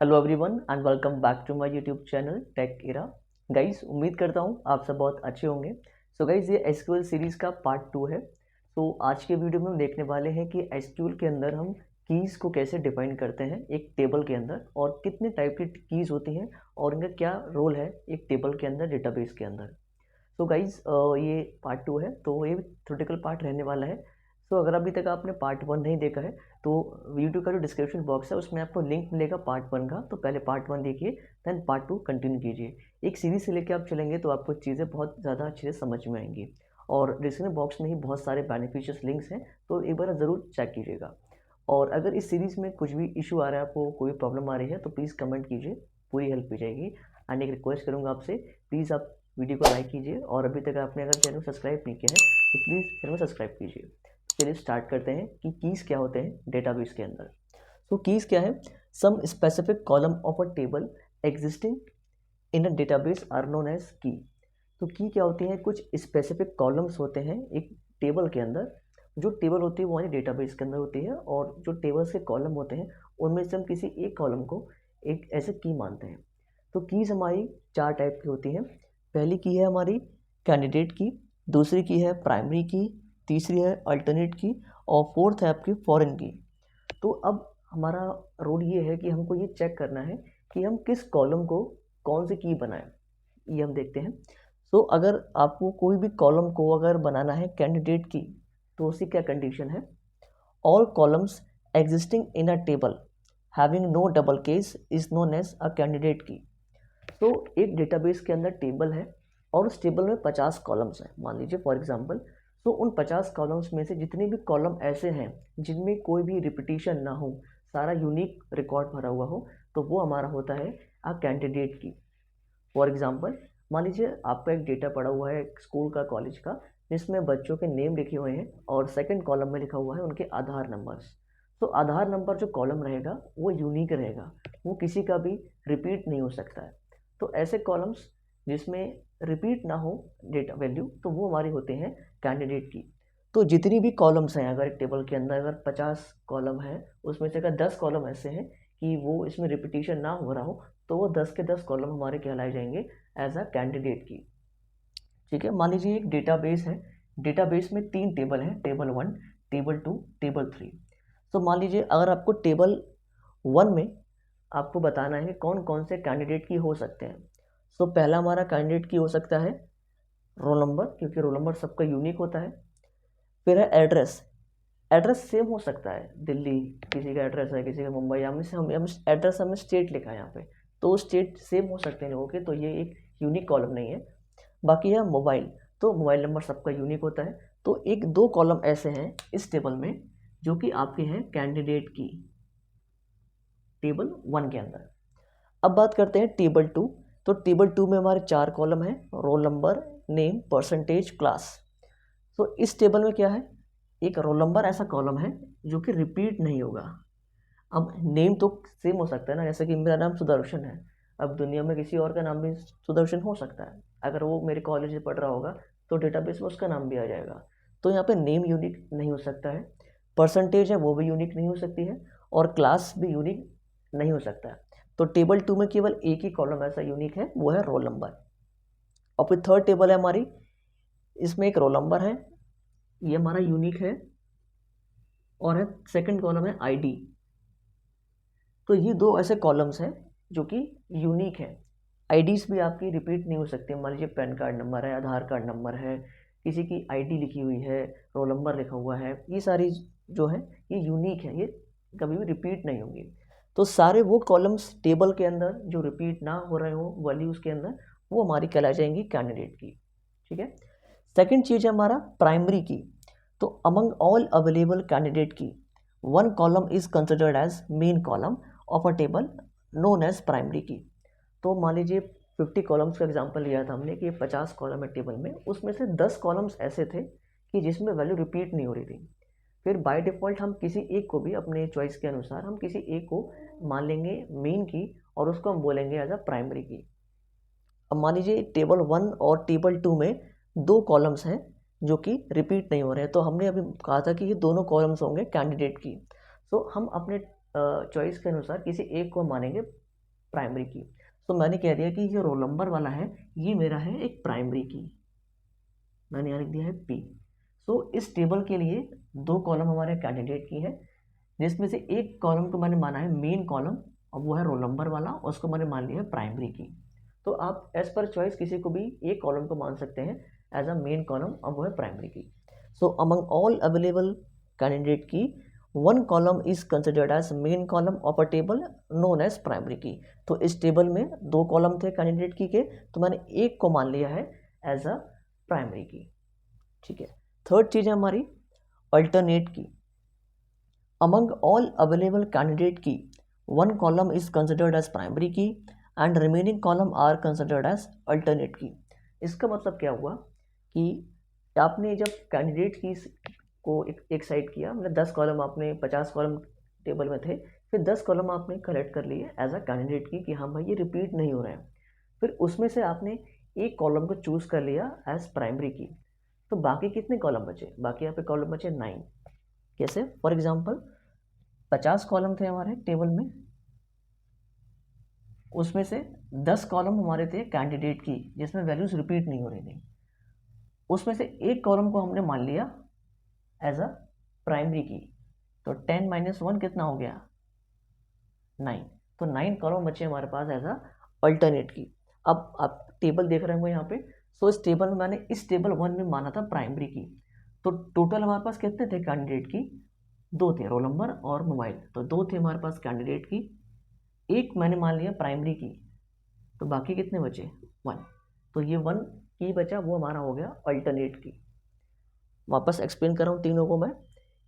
Hello everyone and welcome back to my YouTube channel Tech Era. Guys, उम्मीद करता हूँ आप सब बहुत अच्छे होंगे। सो गाइस, ये एसक्यूएल सीरीज़ का पार्ट 2 है। सो आज के वीडियो में हम देखने वाले हैं कि एसक्यूएल के अंदर हम कीज़ को कैसे डिफाइन करते हैं एक टेबल के अंदर, और कितने टाइप की कीज़ होती हैं और इनका क्या रोल है एक टेबल के अंदर, डेटाबेस के अंदर। सो गाइज, ये पार्ट 2 है, तो ये थ्योरेटिकल पार्ट रहने वाला है। सो अगर अभी तक आपने पार्ट 1 नहीं देखा है तो वीडियो का जो डिस्क्रिप्शन बॉक्स है उसमें आपको लिंक मिलेगा पार्ट 1 का, तो पहले पार्ट 1 देखिए, देन पार्ट 2 कंटिन्यू कीजिए। एक सीरीज से लेकर आप चलेंगे तो आपको चीज़ें बहुत ज़्यादा अच्छे से समझ में आएंगी। और डिस्क्रिप्शन बॉक्स में ही बहुत सारे बेनिफिशियस लिंक्स हैं, तो एक बार ज़रूर चेक कीजिएगा। और अगर इस सीरीज़ में कुछ भी इशू आ रहा है, आपको कोई प्रॉब्लम आ रही है, तो प्लीज़ कमेंट कीजिए, पूरी हेल्प की जाएगी। एंड एक रिक्वेस्ट करूँगा आपसे, प्लीज़ आप वीडियो को लाइक कीजिए, और अभी तक आपने अगर चैनल को सब्सक्राइब नहीं किया है तो प्लीज़ चैनल को सब्सक्राइब कीजिए। चलिए स्टार्ट करते हैं कि कीज़ क्या होते हैं डेटाबेस के अंदर। तो कीज़ क्या है? Some specific column of a table existing in a database are known as key. तो की क्या होती है? कुछ स्पेसिफिक कॉलम्स होते हैं एक टेबल के अंदर। जो टेबल होती है वो हमारी डेटाबेस के अंदर होती है, और जो टेबल्स के कॉलम होते हैं उनमें से हम किसी एक कॉलम को एक ऐसे की मानते हैं। तो कीज़ हमारी चार टाइप की होती हैं। पहली की है हमारी कैंडिडेट की, दूसरी की है प्राइमरी की, तीसरी है अल्टरनेट की, और फोर्थ है आपकी फॉरेन की। तो अब हमारा रोल ये है कि हमको ये चेक करना है कि हम किस कॉलम को कौन सी की बनाएं, ये हम देखते हैं। सो अगर आपको कोई भी कॉलम को अगर बनाना है कैंडिडेट की, तो उसकी क्या कंडीशन है? All columns existing in a table having no double case is known as a candidate key. तो एक डेटाबेस के अंदर टेबल है और उस टेबल में 50 कॉलम्स हैं, मान लीजिए फॉर एग्जांपल। तो उन 50 कॉलम्स में से जितने भी कॉलम ऐसे हैं जिनमें कोई भी रिपीटिशन ना हो, सारा यूनिक रिकॉर्ड भरा हुआ हो, तो वो हमारा होता है अ कैंडिडेट की। फॉर एग्जांपल, मान लीजिए आपका एक डेटा पड़ा हुआ है स्कूल का, कॉलेज का, जिसमें बच्चों के नेम लिखे हुए हैं और सेकंड कॉलम में लिखा हुआ है उनके आधार नंबर्स। तो आधार नंबर जो कॉलम रहेगा वो यूनिक रहेगा, वो किसी का भी रिपीट नहीं हो सकता है। तो ऐसे कॉलम्स जिसमें रिपीट ना हो डेटा वैल्यू, तो वो हमारे होते हैं कैंडिडेट की। तो जितनी भी कॉलम्स हैं, अगर एक टेबल के अंदर अगर 50 कॉलम है, उसमें से अगर 10 कॉलम ऐसे हैं कि वो इसमें रिपीटिशन ना हो रहा हो, तो वो 10 के 10 कॉलम हमारे कहलाए जाएंगे एज अ कैंडिडेट की। ठीक है, मान लीजिए एक डेटाबेस है, डेटाबेस में 3 टेबल हैं, टेबल 1, टेबल 2, टेबल 3। तो मान लीजिए अगर आपको टेबल 1 में आपको बताना है कौन कौन से कैंडिडेट की हो सकते हैं। सो पहला हमारा कैंडिडेट की हो सकता है रोल नंबर, क्योंकि रोल नंबर सबका यूनिक होता है। फिर है एड्रेस, एड्रेस सेम हो सकता है, दिल्ली किसी का एड्रेस है, किसी का मुंबई, हम एड्रेस हमने स्टेट लिखा है यहाँ पे, तो स्टेट सेम हो सकते हैं लोगों के, तो ये एक यूनिक कॉलम नहीं है। बाकी है मोबाइल, तो मोबाइल नंबर सबका यूनिक होता है। तो एक दो कॉलम ऐसे हैं इस टेबल में जो कि आपके हैं कैंडिडेट की, टेबल 1 के अंदर। अब बात करते हैं टेबल 2। तो टेबल 2 में हमारे 4 कॉलम हैं, roll number, name, percentage, class. तो इस टेबल में क्या है? एक रोल नंबर ऐसा कॉलम है जो कि रिपीट नहीं होगा। अब नेम तो सेम हो सकता है ना, जैसे कि मेरा नाम सुदर्शन है, अब दुनिया में किसी और का नाम भी सुदर्शन हो सकता है। अगर वो मेरे कॉलेज में पढ़ रहा होगा तो डेटाबेस में उसका नाम भी आ जाएगा। तो यहाँ पे नेम यूनिक नहीं हो सकता है, परसेंटेज है वो भी यूनिक नहीं हो सकती है, और क्लास भी यूनिक नहीं हो सकता है। तो टेबल 2 में केवल एक ही कॉलम ऐसा यूनिक है, वो है रोल नंबर। और फिर थर्ड टेबल है हमारी, इसमें एक रोल नंबर है, ये हमारा यूनिक है, और है सेकंड कॉलम है आईडी। तो ये दो ऐसे कॉलम्स हैं जो कि यूनिक है। आईडीज भी आपकी रिपीट नहीं हो सकती। मान लीजिए पैन कार्ड नंबर है, आधार कार्ड नंबर है, किसी की आईडी लिखी हुई है, रोल नंबर लिखा हुआ है, ये सारी जो है ये यूनिक है, ये कभी भी रिपीट नहीं होंगी। तो सारे वो कॉलम्स टेबल के अंदर जो रिपीट ना हो रहे हो वैल्यूज के अंदर, वो हमारी कहलाई जाएंगी कैंडिडेट की। ठीक है, सेकेंड चीज है हमारा प्राइमरी की। तो among all available candidate key, one column is considered as main column of a table known as primary key. तो मान लीजिए 50 कॉलम्स का एग्जांपल लिया था हमने कि 50 कॉलम है टेबल में, उसमें से 10 कॉलम्स ऐसे थे कि जिसमें वैल्यू रिपीट नहीं हो रही थी। फिर बाय डिफ़ॉल्ट हम किसी एक को भी अपने चॉइस के अनुसार हम किसी एक को मान लेंगे मेन की, और उसको हम बोलेंगे एज अ प्राइमरी की। अब मान लीजिए टेबल 1 और टेबल 2 में दो कॉलम्स हैं जो कि रिपीट नहीं हो रहे हैं, तो हमने अभी कहा था कि ये दोनों कॉलम्स होंगे कैंडिडेट की। तो हम अपने चॉइस के अनुसार किसी एक को मानेंगे प्राइमरी की। तो मैंने कह दिया कि जो रोल नंबर वाला है ये मेरा है एक प्राइमरी की, मैंने यहाँ लिख दिया है P। सो इस टेबल के लिए 2 कॉलम हमारे कैंडिडेट की है, जिसमें से एक कॉलम को मैंने माना है मेन कॉलम और वो है रोल नंबर वाला, उसको मैंने मान लिया है प्राइमरी की। तो आप एज पर चॉइस किसी को भी एक कॉलम को मान सकते हैं एज अ मेन कॉलम और वो है primary key. So among all available candidate key, one column is considered as main column of a table known as primary key. तो इस टेबल में 2 कॉलम थे कैंडिडेट की के, तो मैंने एक को मान लिया है एज अ प्राइमरी की। ठीक है, थर्ड चीज़ है हमारी alternate key. Among all available candidate key, one column is considered as primary key and remaining column are considered as alternate key. इसका मतलब क्या हुआ कि आपने जब कैंडिडेट की को एक साइड किया, मतलब 10 कॉलम आपने 50 कॉलम टेबल में थे, फिर 10 कॉलम आपने कलेक्ट कर लिए एज अ कैंडिडेट की कि हाँ भाई ये रिपीट नहीं हो रहे हैं। फिर उसमें से आपने एक कॉलम को चूज़ कर लिया एज प्राइमरी की, तो बाकी कितने कॉलम बचे? बाकी यहाँ पे कॉलम बचे 9। कैसे? फॉर एग्जाम्पल 50 कॉलम थे हमारे टेबल में, उसमें से 10 कॉलम हमारे थे कैंडिडेट की जिसमें वैल्यूज रिपीट नहीं हो रही थी, उसमें से एक कॉलम को हमने मान लिया एज अ प्राइमरी की, तो 10 - 1 कितना हो गया? 9। तो 9 कॉलम बचे हमारे पास एज अ अल्टरनेट की। अब आप टेबल देख रहे होंगे यहाँ पे, सो इस टेबल में मैंने इस टेबल 1 में माना था प्राइमरी की, तो टोटल हमारे पास कितने थे कैंडिडेट की? 2 थे, रोल नंबर और मोबाइल, तो 2 थे हमारे पास कैंडिडेट की, एक मैंने मान लिया प्राइमरी की, तो बाकी कितने बचे? 1। तो ये 1 की बचा, वो हमारा हो गया अल्टरनेट की। वापस एक्सप्लेन कर रहा हूँ तीनों को मैं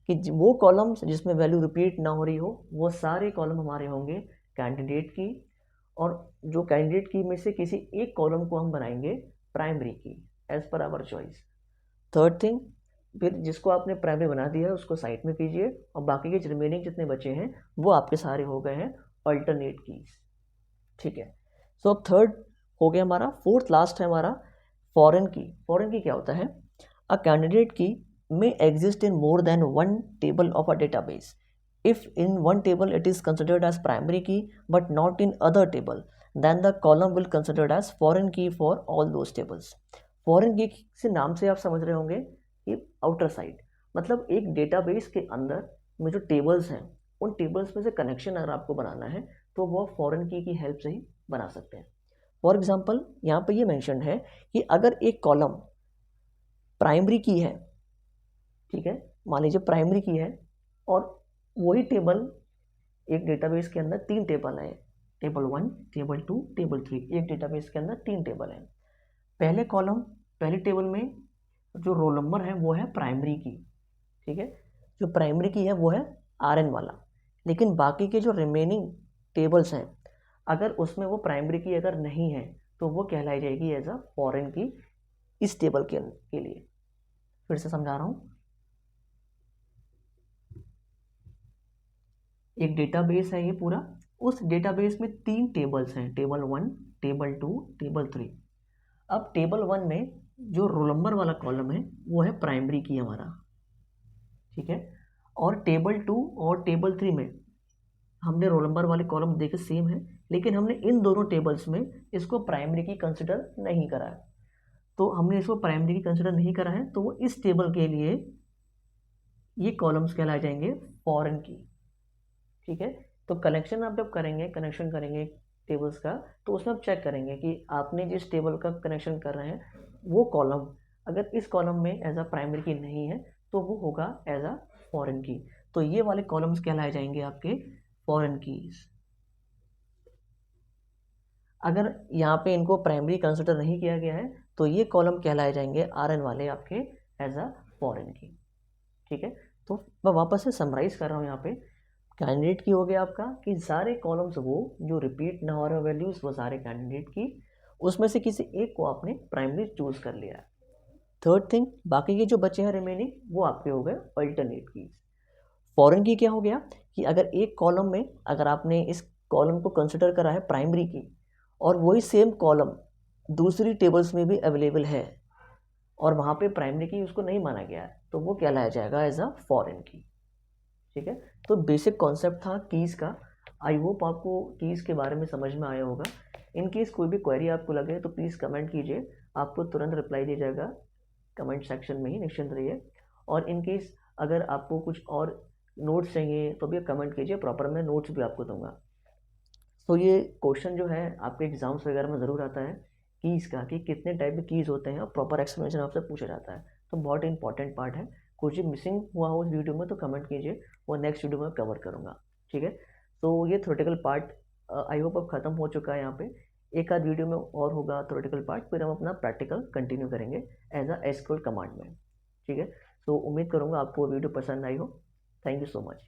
कि वो कॉलम्स जिसमें वैल्यू रिपीट ना हो रही हो वो सारे कॉलम हमारे होंगे कैंडिडेट की, और जो कैंडिडेट की में से किसी एक कॉलम को हम बनाएंगे प्राइमरी की as per hour choice. Third thing, फिर जिसको आपने प्राइमरी बना दिया है उसको साइड में कीजिए, और बाकी के रिमेनिंग जितने बचे हैं वो आपके सारे हो गए हैं अल्टरनेट कीज। ठीक है, सो अब थर्ड हो गया हमारा। फोर्थ लास्ट है हमारा फॉरेन की। फॉरेन की क्या होता है? अ कैंडिडेट की may exist in more than one table of a database. If in one table it is considered as primary key but not in other table, then the column will considered as foreign key for all those tables. Foreign key से नाम से आप समझ रहे होंगे कि outer side, मतलब एक डेटाबेस के अंदर में जो टेबल्स हैं उन टेबल्स में से कनेक्शन अगर आपको बनाना है तो वो फॉरेन की हेल्प से ही बना सकते हैं। फॉर एग्जाम्पल यहाँ पे ये मेंशन है कि अगर एक कॉलम प्राइमरी की है, ठीक है, मान लीजिए प्राइमरी की है, और वही टेबल एक डेटाबेस के अंदर 3 टेबल है, टेबल 1, टेबल 2, टेबल 3, एक डेटाबेस के अंदर 3 टेबल हैं। पहले कॉलम, पहले टेबल में जो रोल नंबर है वो है प्राइमरी की, ठीक है, जो प्राइमरी की है वो है RN वाला, लेकिन बाकी के जो रिमेनिंग टेबल्स हैं अगर उसमें वो प्राइमरी की अगर नहीं है तो वो कहलाई जाएगी एज अ फॉरेन की इस टेबल के लिए। फिर से समझा रहा हूँ, एक डेटाबेस है ये पूरा, उस डेटाबेस में 3 टेबल्स हैं, टेबल 1, टेबल 2, टेबल 3। अब टेबल 1 में जो रोल नंबर वाला कॉलम है वो है प्राइमरी की हमारा, ठीक है, और टेबल 2 और टेबल 3 में हमने रोल नंबर वाले कॉलम देखे सेम है, लेकिन हमने इन दोनों टेबल्स में इसको प्राइमरी की कंसिडर नहीं करा है। तो हमने इसको प्राइमरी की कंसिडर नहीं करा है तो वो इस टेबल के लिए ये कॉलम्स कहलाए जाएंगे फॉरेन की। ठीक है, तो कनेक्शन आप जब करेंगे, कनेक्शन करेंगे टेबल्स का, तो उसमें आप चेक करेंगे कि आपने जिस टेबल का कनेक्शन कर रहे हैं वो कॉलम अगर इस कॉलम में एज अ प्राइमरी की नहीं है तो वो होगा एज अ फॉरेन की। तो ये वाले कॉलम्स कहलाए जाएंगे आपके फॉरेन कीज। अगर यहाँ पे इनको प्राइमरी कंसिडर नहीं किया गया है तो ये कॉलम कहलाए जाएंगे RN वाले आपके एज अ फॉरेन की। ठीक है, तो मैं वापस से समराइज कर रहा हूँ यहाँ पे। कैंडिडेट की हो गया आपका कि सारे कॉलम्स वो जो रिपीट ना हो रहे वैल्यूज वो सारे कैंडिडेट की, उसमें से किसी एक को आपने प्राइमरी चूज कर लिया है। थर्ड थिंग, बाकी के जो बचे हैं रिमेनिंग वो आपके हो गए अल्टरनेट कीज। फॉरेन की क्या हो गया कि अगर एक कॉलम में अगर आपने इस कॉलम को कंसिडर करा है प्राइमरी की और वही सेम कॉलम दूसरी टेबल्स में भी अवेलेबल है और वहाँ पे प्राइमरी की उसको नहीं माना गया है तो वो कहलाया जाएगा एज अ फॉरेन की। ठीक है, तो बेसिक कॉन्सेप्ट था कीज़ का। आई होप आपको कीज़ के बारे में समझ में आया होगा। इन केस कोई भी क्वेरी आपको लगे तो प्लीज़ कमेंट कीजिए, आपको तुरंत रिप्लाई दिया जाएगा कमेंट सेक्शन में ही, निश्चिंत रहिए। और इन केस अगर आपको कुछ और नोट्स चाहिए तो भी कमेंट कीजिए, प्रॉपर मैं नोट्स भी आपको दूंगा। तो ये क्वेश्चन जो है आपके एग्जाम्स वगैरह में ज़रूर आता है कीज़ का, कि कितने टाइप के कीज़ होते हैं, और प्रॉपर एक्सप्लेनेशन आपसे पूछा जाता है। तो बहुत इंपॉर्टेंट पार्ट है। कुछ भी मिसिंग हुआ हो इस वीडियो में तो कमेंट कीजिए, वो नेक्स्ट वीडियो में कवर करूँगा। ठीक है, तो ये थ्योरेटिकल पार्ट आई होप अब ख़त्म हो चुका है। यहाँ पे एक आध वीडियो में और होगा थ्योरेटिकल पार्ट, फिर हम अपना प्रैक्टिकल कंटिन्यू करेंगे एज अ एसक्यूएल कमांड में। ठीक है, तो उम्मीद करूँगा आपको वीडियो पसंद आई हो। Thank you so much.